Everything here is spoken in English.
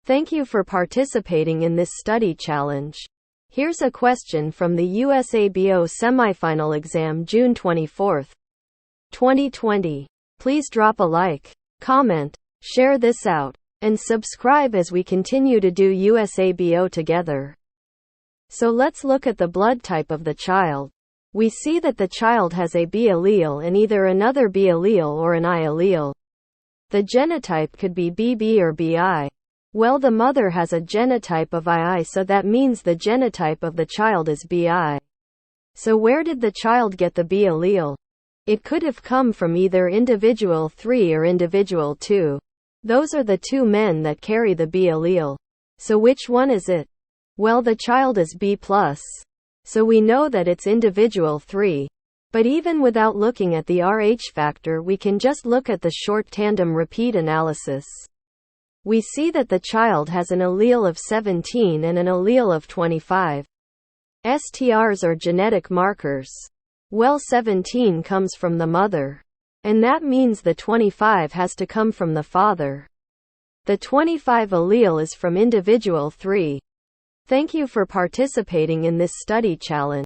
Thank you for participating in this study challenge. Here's a question from the USABO Semifinal Exam June 24, 2020. Please drop a like, comment, share this out, and subscribe as we continue to do USABO together. So let's look at the blood type of the child. We see that the child has a B allele and either another B allele or an I allele. The genotype could be BB or BI. Well, the mother has a genotype of II, so that means the genotype of the child is BI. So where did the child get the B allele? It could have come from either individual 3 or individual 2. Those are the two men that carry the B allele. So which one is it? Well, the child is B+. So we know that it's individual 3. But even without looking at the Rh factor, we can just look at the short tandem repeat analysis. We see that the child has an allele of 17 and an allele of 25. STRs are genetic markers. Well, 17 comes from the mother. And that means the 25 has to come from the father. The 25 allele is from individual 3. Thank you for participating in this study challenge.